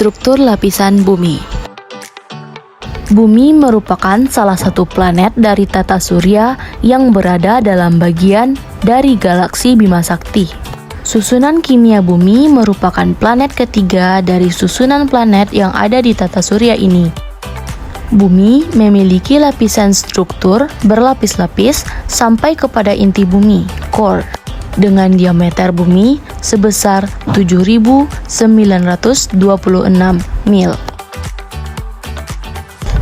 Struktur lapisan bumi. Bumi merupakan salah satu planet dari tata surya yang berada dalam bagian dari galaksi Bima Sakti. Susunan kimia bumi merupakan planet ketiga dari susunan planet yang ada di tata surya ini. Bumi memiliki lapisan struktur berlapis-lapis sampai kepada inti bumi, core, dengan diameter bumi sebesar 7.926 mil.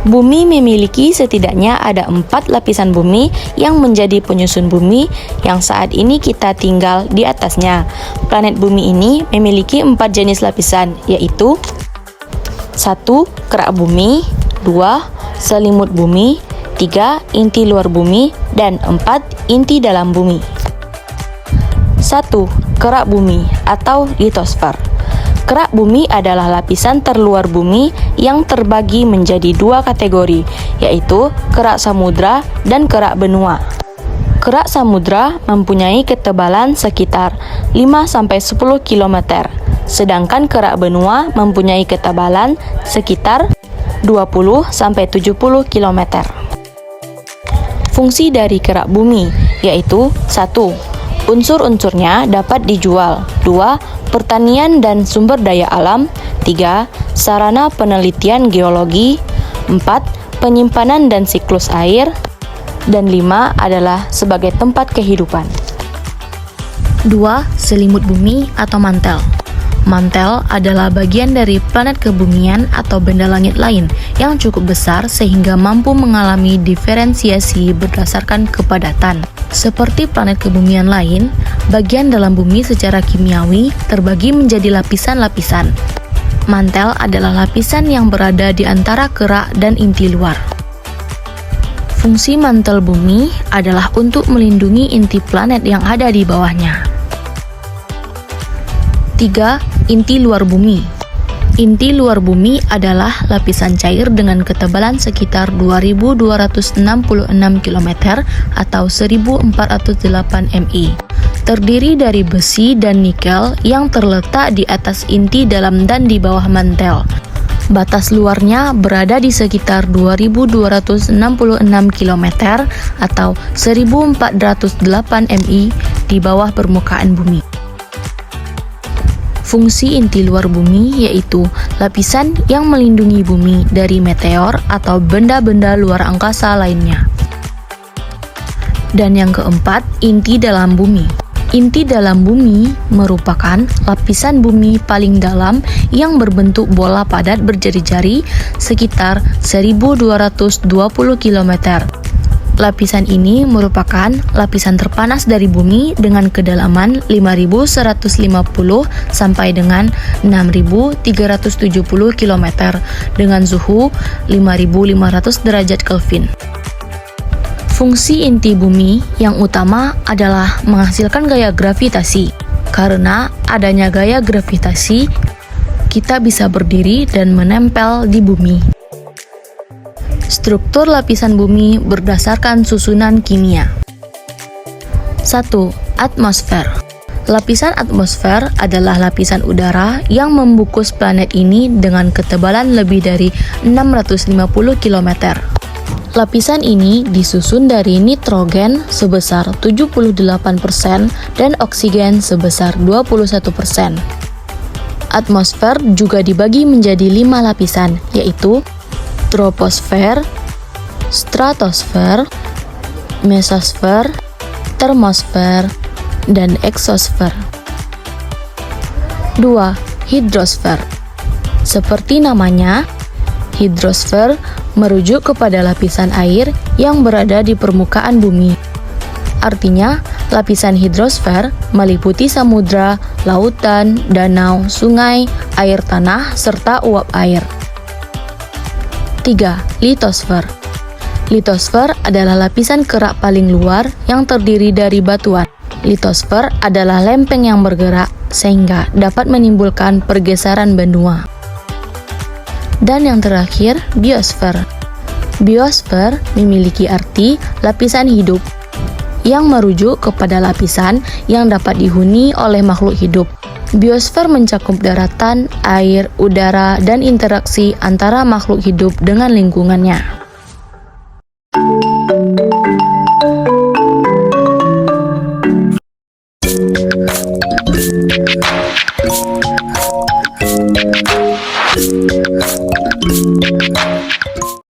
Bumi memiliki setidaknya ada 4 lapisan bumi yang menjadi penyusun bumi yang saat ini kita tinggal di atasnya. Planet bumi ini memiliki 4 jenis lapisan, yaitu 1. Kerak bumi, 2. Selimut bumi, 3. Inti luar bumi, dan 4. Inti dalam bumi. 1. Kerak bumi atau litosfer. Kerak bumi adalah lapisan terluar bumi yang terbagi menjadi 2 kategori, yaitu kerak samudra dan kerak benua. Kerak samudra mempunyai ketebalan sekitar 5-10 km, sedangkan kerak benua mempunyai ketebalan sekitar 20-70 km. Fungsi dari kerak bumi yaitu 1. Unsur-unsurnya dapat dijual. 2. Pertanian dan sumber daya alam. 3. Sarana penelitian geologi. 4. Penyimpanan dan siklus air. Dan 5 adalah sebagai tempat kehidupan. 2. Selimut bumi atau mantel. Mantel adalah bagian dari planet kebumian atau benda langit lain yang cukup besar sehingga mampu mengalami diferensiasi berdasarkan kepadatan. Seperti planet kebumian lain, bagian dalam bumi secara kimiawi terbagi menjadi lapisan-lapisan. Mantel adalah lapisan yang berada di antara kerak dan inti luar. Fungsi mantel bumi adalah untuk melindungi inti planet yang ada di bawahnya. 3. Inti luar bumi. Inti luar bumi adalah lapisan cair dengan ketebalan sekitar 2.266 km atau 1.408 mi. Terdiri dari besi dan nikel yang terletak di atas inti dalam dan di bawah mantel. Batas luarnya berada di sekitar 2.266 km atau 1.408 mi di bawah permukaan bumi. Fungsi inti luar bumi yaitu lapisan yang melindungi bumi dari meteor atau benda-benda luar angkasa lainnya. Dan yang keempat, inti dalam bumi. Inti dalam bumi merupakan lapisan bumi paling dalam yang berbentuk bola padat berjari-jari sekitar 1.220 km. Lapisan ini merupakan lapisan terpanas dari bumi dengan kedalaman 5.150 sampai dengan 6.370 km dengan suhu 5.500 derajat Kelvin. Fungsi inti bumi yang utama adalah menghasilkan gaya gravitasi. Karena adanya gaya gravitasi, kita bisa berdiri dan menempel di bumi. Struktur lapisan bumi berdasarkan susunan kimia. 1. Atmosfer. Lapisan atmosfer adalah lapisan udara yang membungkus planet ini dengan ketebalan lebih dari 650 km. Lapisan ini disusun dari nitrogen sebesar 78% dan oksigen sebesar 21%. Atmosfer juga dibagi menjadi 5 lapisan, yaitu troposfer, stratosfer, mesosfer, termosfer, dan eksosfer. 2. Hidrosfer. Seperti namanya, hidrosfer merujuk kepada lapisan air yang berada di permukaan bumi. Artinya, lapisan hidrosfer meliputi samudra, lautan, danau, sungai, air tanah, serta uap air. 3. Litosfer. Litosfer adalah lapisan kerak paling luar yang terdiri dari batuan. Litosfer adalah lempeng yang bergerak sehingga dapat menimbulkan pergeseran benua. Dan yang terakhir, biosfer. Biosfer memiliki arti lapisan hidup yang merujuk kepada lapisan yang dapat dihuni oleh makhluk hidup. Biosfer mencakup daratan, air, udara, dan interaksi antara makhluk hidup dengan lingkungannya.